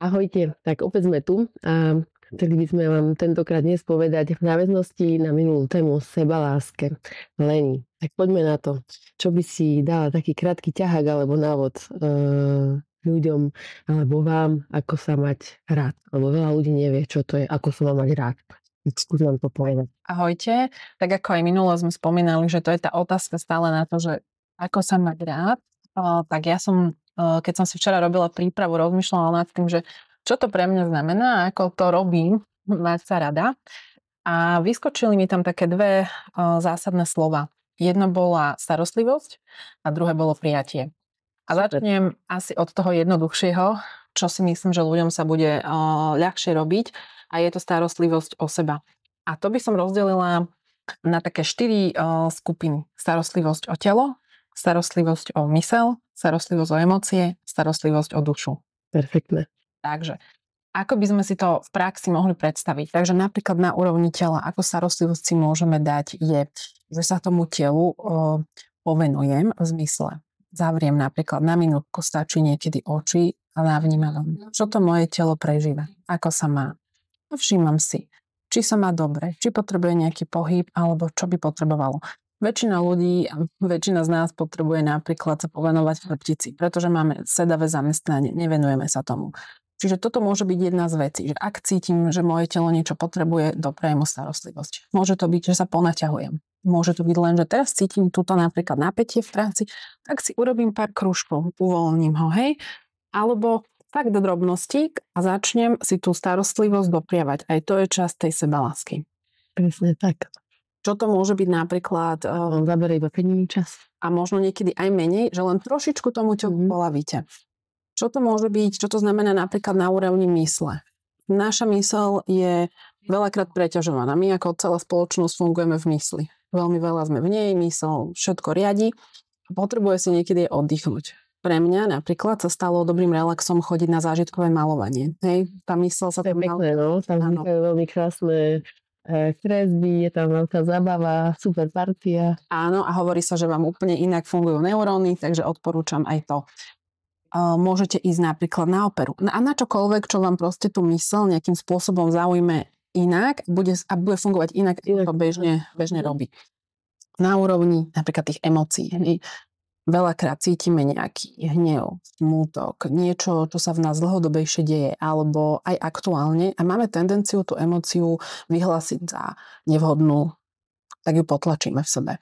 Ahojte, tak opäť sme tu a chceli by sme vám tentokrát dnes povedať v náväznosti na minulú tému o sebaláske, leni. Tak poďme na to. Čo by si dala taký krátky ťahák alebo návod ľuďom alebo vám, ako sa mať rád? Lebo veľa ľudí nevie, čo to je, ako sa má mať rád. Skús nám to povedať. Ahojte, tak ako aj minulo sme spomínali, že to je tá otázka stále na to, že ako sa mať rád, tak ja som keď som si včera robila prípravu, rozmýšľala nad tým, že čo to pre mňa znamená, ako to robím, mať sa rada. A vyskočili mi tam také dve zásadné slova. Jedno bola starostlivosť a druhé bolo prijatie. A začnem asi od toho jednoduchšieho, čo si myslím, že ľuďom sa bude ľahšie robiť, a je to starostlivosť o seba. A to by som rozdelila na také 4 skupiny. Starostlivosť o telo, starostlivosť o myseľ, starostlivosť o emócie, starostlivosť o dušu. Perfektné. Takže, ako by sme si to v praxi mohli predstaviť? Takže napríklad na úrovni tela, ako starostlivosť si môžeme dať, je, že sa tomu telu povenujem v zmysle. Zavriem napríklad na minútku, stačí niekedy oči a navnímam, čo to moje telo prežíva, ako sa má. Všímam si, či sa má dobre, či potrebuje nejaký pohyb, alebo čo by potrebovalo. Väčšina ľudí, väčšina z nás potrebuje napríklad sa povenovať chrbtici, pretože máme sedavé zamestnanie, nevenujeme sa tomu. Čiže toto môže byť jedna z vecí, že ak cítim, že moje telo niečo potrebuje, doprajem mu starostlivosť. Môže to byť, že sa ponaťahujem. Môže to byť len, že teraz cítim túto napríklad napätie v práci, tak si urobím pár krúžkov, uvoľním ho, hej? Alebo tak do drobností a začnem si tú starostlivosť dopriavať. Aj to je časť tej sebalásky. Presne tak. Čo to môže byť napríklad... Zaberie iba 5 minút čas. A možno niekedy aj menej, že len trošičku tomu telu polavíte. Čo to môže byť, čo to znamená napríklad na úrovni mysle? Naša mysel je veľakrát preťažovaná. My ako celá spoločnosť fungujeme v mysli. Veľmi veľa sme v nej, mysel všetko riadi a potrebuje si niekedy oddychnúť. Pre mňa napríklad sa stalo dobrým relaxom chodiť na zážitkové malovanie. Hej, tá mysel sa tam... Pekné, no. Tam vznikajú veľmi krásne kresby, je tam veľká zábava, super partia. Áno, a hovorí sa, že vám úplne inak fungujú neuróny, takže odporúčam aj to. Môžete ísť napríklad na operu. A na čokoľvek, čo vám proste tú myseľ nejakým spôsobom zaujme inak a bude fungovať inak, ako to bežne robí. Na úrovni napríklad tých emócií. Veľakrát cítime nejaký hnev, smútok, niečo, čo sa v nás dlhodobejšie deje, alebo aj aktuálne a máme tendenciu tú emóciu vyhlásiť za nevhodnú, tak ju potlačíme v sebe.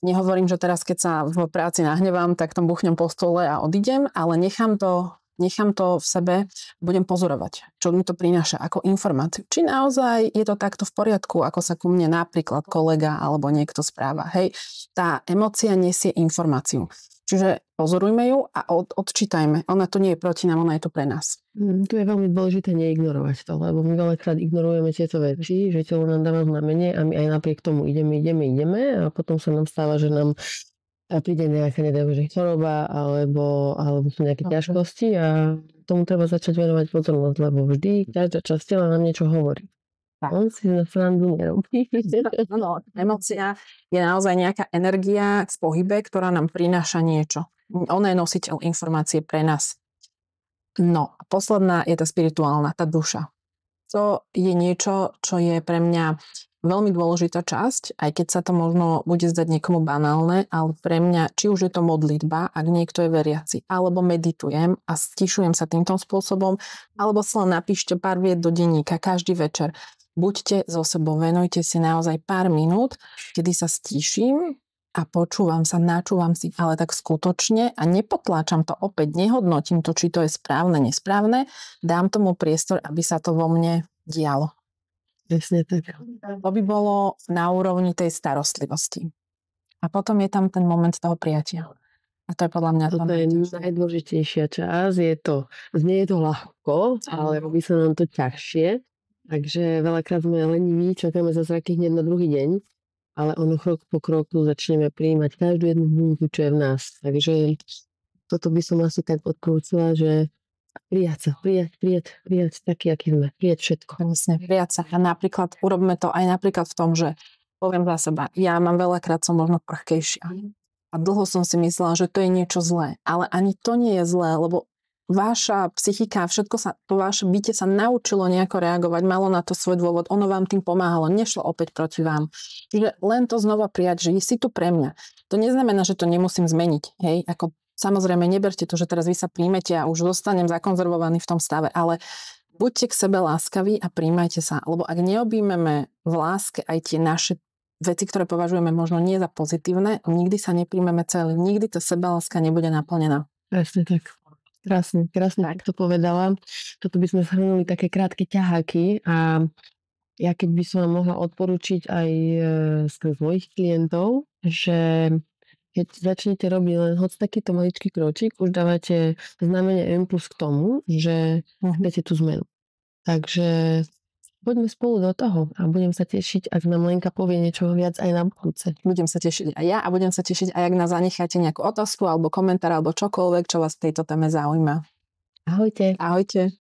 Nehovorím, že teraz, keď sa v práci nahnevám, tak tam buchnem po stole a odídem, ale nechám to v sebe, budem pozorovať, čo mi to prináša ako informáciu. Či naozaj je to takto v poriadku, ako sa ku mne napríklad kolega alebo niekto správa. Hej, tá emócia nesie informáciu. Čiže pozorujme ju a odčítajme. Ona to nie je proti nám, ona je to pre nás. Tu je veľmi dôležité neignorovať to, lebo my veľakrát ignorujeme tieto veci, že telo nám dáva znamenie a my aj napriek tomu ideme a potom sa nám stáva, že nám príde nejaká choroba alebo sú nejaké ťažkosti a tomu treba začať venovať pozornosť, lebo vždy každá časť tela nám niečo hovorí. On si na srandu nerobí. No, emócia je naozaj nejaká energia v pohybe, ktorá nám prináša niečo. Ona je nositeľ informácie pre nás. No a posledná je tá spirituálna, tá duša. To je niečo, čo je pre mňa veľmi dôležitá časť, aj keď sa to možno bude zdať niekomu banálne, ale pre mňa, či už je to modlitba, ak niekto je veriaci, alebo meditujem a stišujem sa týmto spôsobom, alebo sa len napíšte pár viet do denníka každý večer. Buďte so sebou, venujte si naozaj pár minút, kedy sa stíšim a počúvam sa, načúvam si, ale tak skutočne a nepotláčam to opäť, nehodnotím to, či to je správne, nesprávne, dám tomu priestor, aby sa to vo mne dialo. Presne tak. To by bolo na úrovni tej starostlivosti. A potom je tam ten moment toho prijatia. A to je podľa mňa... To je najdôležitejšia časť. Znie je to ľahko, ale robí sa nám to ťažšie. Takže veľakrát sme leniví, čakáme zázraky hneď na druhý deň, ale ono krok po kroku začneme prijímať každú jednu minútu, čo je v nás. Takže toto by som asi tak odporúčila, že prijať taký, aký sme. Prijať všetko. Presne, prijať sa. A napríklad urobme to aj napríklad v tom, že poviem za seba, ja mám veľakrát som možno prchkejšia. A dlho som si myslela, že to je niečo zlé. Ale ani to nie je zlé, lebo vaša psychika, všetko sa, to vaše bytie sa naučilo nejako reagovať, malo na to svoj dôvod, ono vám tým pomáhalo, nešlo opäť proti vám. Čiže len to znova prijať, že si tu pre mňa. To neznamená, že to nemusím zmeniť, hej, ako samozrejme neberte to, že teraz vy sa príjmete a už zostanem zakonzervovaný v tom stave, ale buďte k sebe láskaví a príjmajte sa, lebo ak neobjímeme v láske aj tie naše veci, ktoré považujeme možno nie za pozitívne, nikdy sa nepríjmeme celý, nikdy tá sebaláska nebude naplnená. Presne tak. Krásne, tak to povedala. Toto by sme zhrnuli také krátke ťaháky a ja keď by som vám mohla odporúčiť aj z mojich klientov, že keď začnete robiť len hoď takýto maličký kročík, už dávate znamenie impuls k tomu, že chcete tú zmenu. Takže poďme spolu do toho a budem sa tešiť, ak nám Lenka povie niečo viac aj na budúce. Budem sa tešiť aj ja a budem sa tešiť aj, ak nás zanecháte nejakú otázku alebo komentár alebo čokoľvek, čo vás v tejto téme zaujíma. Ahojte. Ahojte.